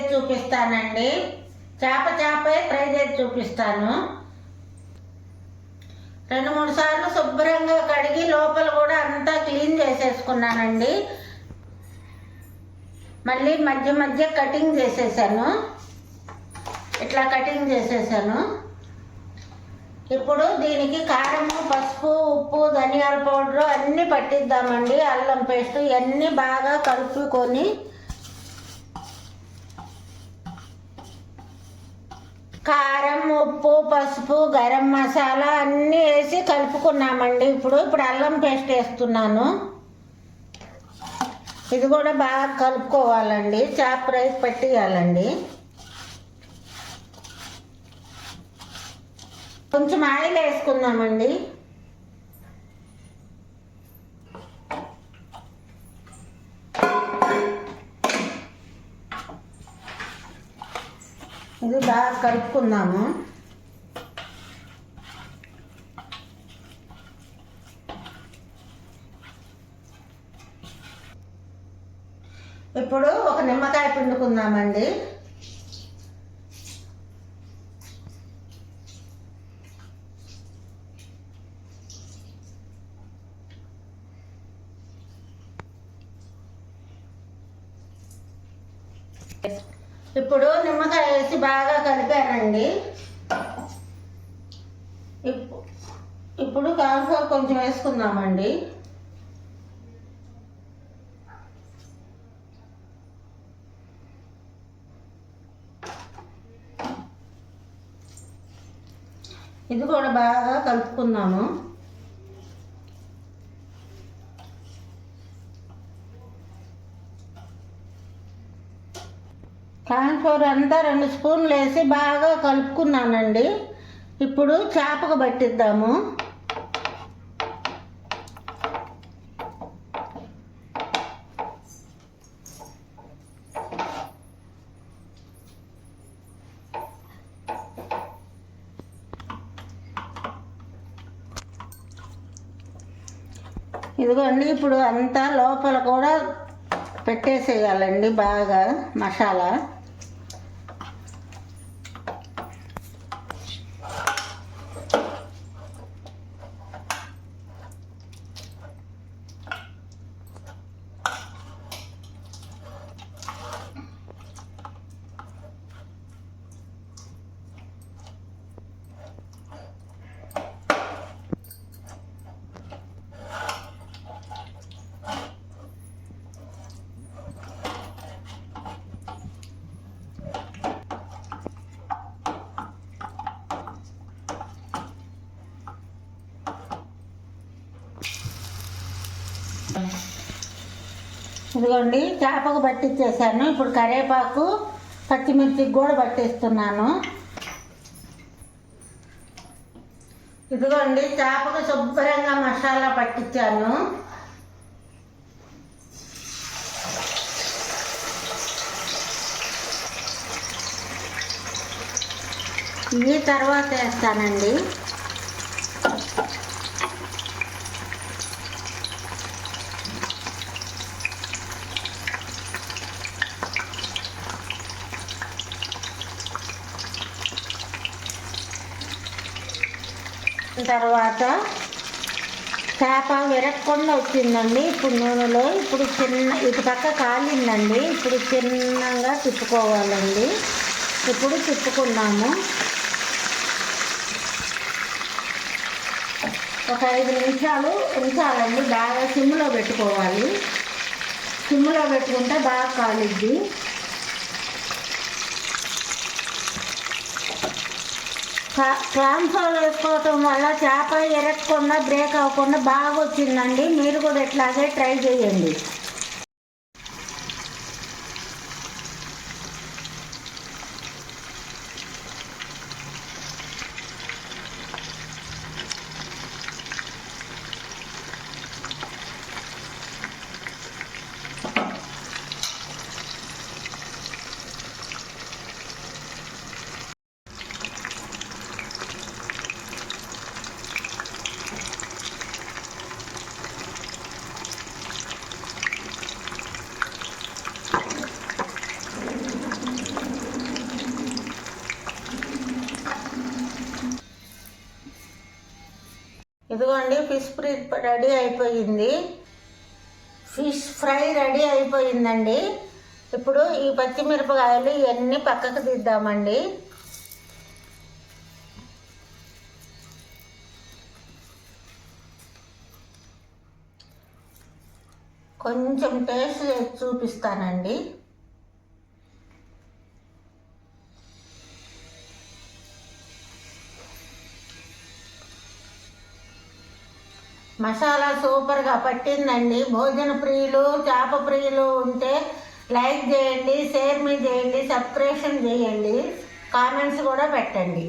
చేసి చూపిస్తానండి. చేపే ఫ్రై చేసి చూపిస్తాను. 2-3 సార్లు శుభ్రంగా కడిగి లోపల కూడా అంతా క్లీన్ చేసేసుకున్నానండి. మళ్ళీ మధ్య కటింగ్ చేసేసాను. ఇట్లా కటింగ్ చేసేసాను. ఇప్పుడు దీనికి కారము, పసుపు, ఉప్పు, ధనియాల పౌడరు అన్నీ పట్టిద్దామండి. అల్లం పేస్ట్ ఇవన్నీ బాగా కలుపుకొని కారం, ఉప్పు, పసుపు, గరం మసాలా అన్నీ వేసి కలుపుకున్నామండి. ఇప్పుడు అల్లం పేస్ట్ వేస్తున్నాను. ఇది కూడా బాగా కలుపుకోవాలండి. చేప రైస్ పెట్టేయాలండి. కొంచెం ఆయిల్ వేసుకుందామండి. ఇది బాగా కలుపుకుందాము. ఇప్పుడు ఒక నిమ్మకాయ పిండుకుందామండి. ఇప్పుడు నిమ్మకాయ వేసి బాగా కలిపానండి. ఇప్పుడు కార్న్ఫ్లోర్ కొంచెం వేసుకుందామండి. ఇది కూడా బాగా కలుపుకుందాము. కార్న్ఫ్లోర్ అంతా 2 స్పూన్లు వేసి బాగా కలుపుకున్నానండి. ఇప్పుడు చేపకు పట్టిద్దాము. ఇదిగోండి, ఇప్పుడు అంతా లోపల కూడా పెట్టేసేయాలండి బాగా మసాలా. ఇదిగోండి, చేపకు పట్టించేసాను. ఇప్పుడు కరివేపాకు, పచ్చిమిర్చికి కూడా పట్టిస్తున్నాను. ఇదిగోండి, చేపకు శుభ్రంగా మసాలా పట్టించాను. ఈ తర్వాత వేస్తానండి. తర్వాత చేప విరగకుండా వచ్చిందండి. ఇప్పుడు నూనెలో ఇప్పుడు ఇటు పక్క కాలిందండి. ఇప్పుడు చిన్నగా తిప్పుకోవాలండి. ఇప్పుడు తిప్పుకున్నాము. ఒక 5 నిమిషాలు ఉంచాలండి. బాగా సిమ్లో పెట్టుకోవాలి. సిమ్లో పెట్టుకుంటే బాగా కాలిద్ది. కార్న్ఫ్లోర్ వేసుకోవటం వల్ల చేప ఎరగకుండా బ్రేక్ అవ్వకుండా బాగా వచ్చిందండి. మీరు కూడా ఇట్లాగే ట్రై చేయండి. ఇదిగోండి ఫిష్ ఫ్రై రెడీ అయిపోయిందండి. ఇప్పుడు ఈ పచ్చిమిరపకాయలు ఇవన్నీ పక్కకు తీద్దామండి. కొంచెం టేస్ట్ చేసి చూపిస్తానండి. మసాలా సూపర్గా పట్టిందండి. భోజన ప్రియులు, చేప ప్రియులు ఉంటే లైక్ చేయండి, షేర్ మీ చేయండి, సబ్స్క్రిప్షన్ చేయండి, కామెంట్స్ కూడా పెట్టండి.